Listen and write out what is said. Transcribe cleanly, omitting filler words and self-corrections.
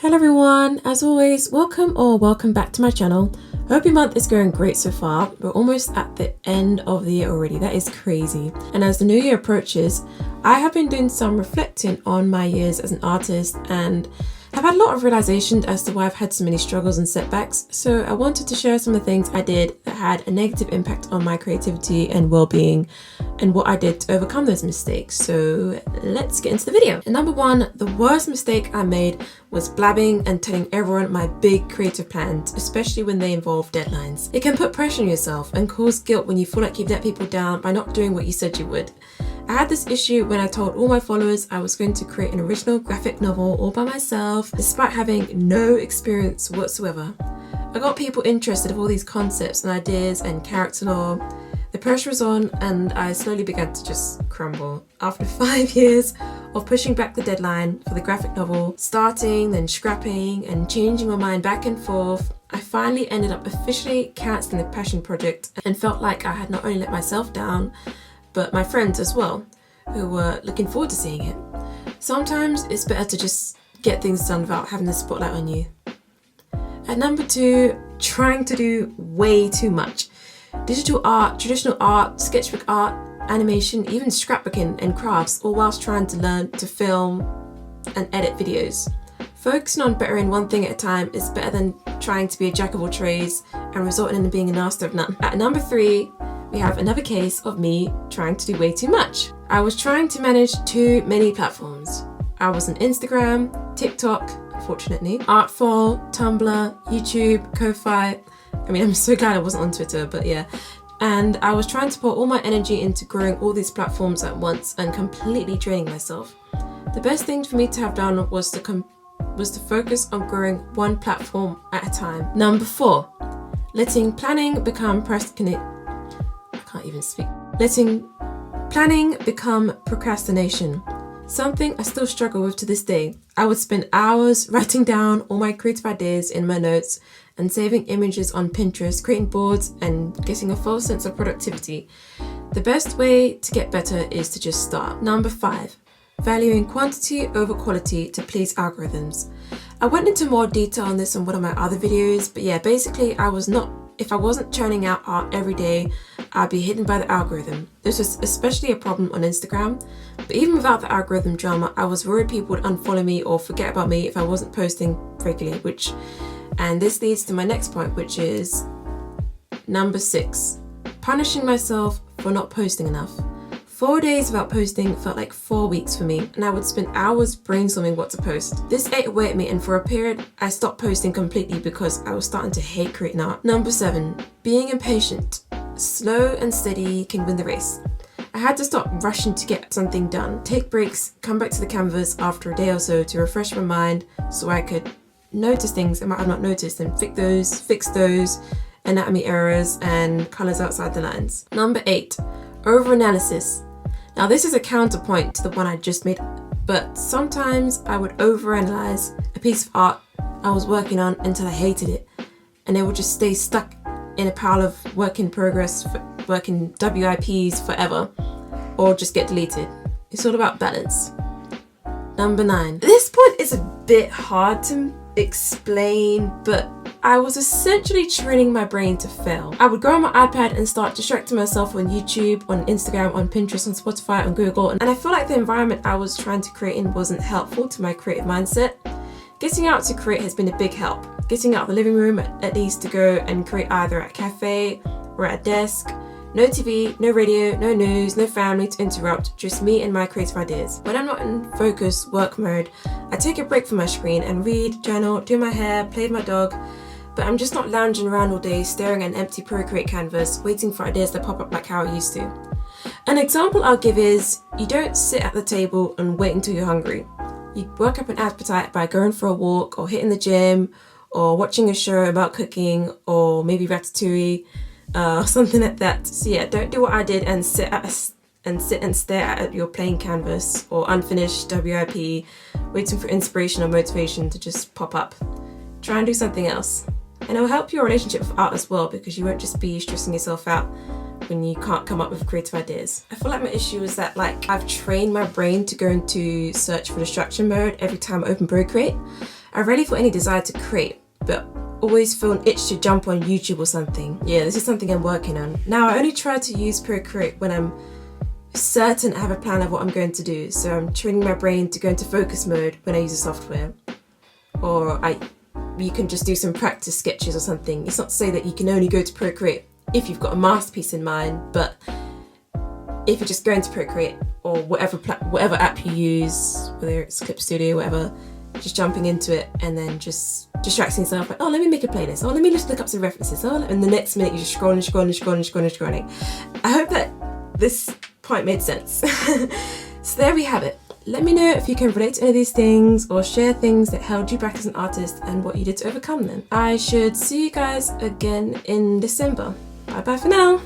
Hello everyone, as always, welcome back to my channel. I hope your month is going great so far. We're almost at the end of the year already, that is crazy. And as the new year approaches, I have been doing some reflecting on my years as an artist and have had a lot of realization as to why I've had so many struggles and setbacks. So I wanted to share some of the things I did that had a negative impact on my creativity and well-being and what I did to overcome those mistakes. So let's get into the video. And number one, the worst mistake I made was blabbing and telling everyone my big creative plans, especially when they involve deadlines. It can put pressure on yourself and cause guilt when you feel like you've let people down by not doing what you said you would. I had this issue when I told all my followers I was going to create an original graphic novel all by myself, despite having no experience whatsoever. I got people interested in all these concepts and ideas and character lore. The pressure was on and I slowly began to just crumble. After 5 years of pushing back the deadline for the graphic novel, starting, then scrapping and changing my mind back and forth, I finally ended up officially cancelling the passion project and felt like I had not only let myself down, but my friends as well, who were looking forward to seeing it. Sometimes it's better to just get things done without having the spotlight on you. At number two, trying to do way too much. Digital art, traditional art, sketchbook art, animation, even scrapbooking and crafts, all whilst trying to learn to film and edit videos. Focusing on bettering one thing at a time is better than trying to be a jack of all trades and resulting in being a master of none. At number three, we have another case of me trying to do way too much. I was trying to manage too many platforms. I was on Instagram, TikTok, unfortunately, Artful, Tumblr, YouTube, Kofi. I'm so glad I wasn't on Twitter, but yeah. And I was trying to put all my energy into growing all these platforms at once and completely draining myself. The best thing for me to have done was to focus on growing one platform at a time. Number four, letting planning become Letting planning become procrastination. Something I still struggle with to this day. I would spend hours writing down all my creative ideas in my notes and saving images on Pinterest, creating boards and getting a false sense of productivity. The best way to get better is to just start. Number five, valuing quantity over quality to please algorithms. I went into more detail on this in one of my other videos, but yeah, basically if I wasn't churning out art every day, I'd be hidden by the algorithm. This was especially a problem on Instagram, but even without the algorithm drama, I was worried people would unfollow me or forget about me if I wasn't posting regularly, and this leads to my next point, which is number six, punishing myself for not posting enough. 4 days without posting felt like 4 weeks for me, and I would spend hours brainstorming what to post. This ate away at me, and for a period, I stopped posting completely because I was starting to hate creating art. Number seven, being impatient. Slow and steady can win the race. I had to stop rushing to get something done, take breaks, come back to the canvas after a day or so to refresh my mind so I could notice things I might have not noticed and fix those anatomy errors and colors outside the lines. Number eight, overanalysis. Now this is a counterpoint to the one I just made, but sometimes I would overanalyze a piece of art I was working on until I hated it, and it would just stay stuck in a pile of work in progress, working WIPs forever, or just get deleted. It's all about balance. Number nine. This point is a bit hard to explain, but I was essentially training my brain to fail. I would go on my iPad and start distracting myself on YouTube, on Instagram, on Pinterest, on Spotify, on Google, and I feel like the environment I was trying to create in wasn't helpful to my creative mindset. Getting out to create has been a big help. Getting out of the living room at least to go and create either at a cafe or at a desk. No TV, no radio, no news, no family to interrupt, just me and my creative ideas. When I'm not in focus work mode, I take a break from my screen and read, journal, do my hair, play with my dog, but I'm just not lounging around all day staring at an empty Procreate canvas, waiting for ideas to pop up like how I used to. An example I'll give is, you don't sit at the table and wait until you're hungry. You work up an appetite by going for a walk or hitting the gym or watching a show about cooking or maybe Ratatouille, something like that. So yeah, don't do what I did and sit and stare at your plain canvas or unfinished WIP, waiting for inspiration or motivation to just pop up. Try and do something else. And it will help your relationship with art as well, because you won't just be stressing yourself out when you can't come up with creative ideas. I feel like my issue is that I've trained my brain to go into search for distraction mode every time I open Procreate. I rarely feel any desire to create, but always feel an itch to jump on YouTube or something. Yeah, this is something I'm working on. Now, I only try to use Procreate when I'm certain I have a plan of what I'm going to do. So I'm training my brain to go into focus mode when I use the software. Or you can just do some practice sketches or something. It's not to say that you can only go to Procreate if you've got a masterpiece in mind, but if you're just going to Procreate or whatever app you use, whether it's Clip Studio, whatever, just jumping into it and then just distracting yourself, like, oh, let me make a playlist, oh, let me just look up some references, oh, and the next minute you're just scrolling. I hope that this point made sense. So there we have it. Let me know if you can relate to any of these things or share things that held you back as an artist and what you did to overcome them. I should see you guys again in December. Bye bye for now.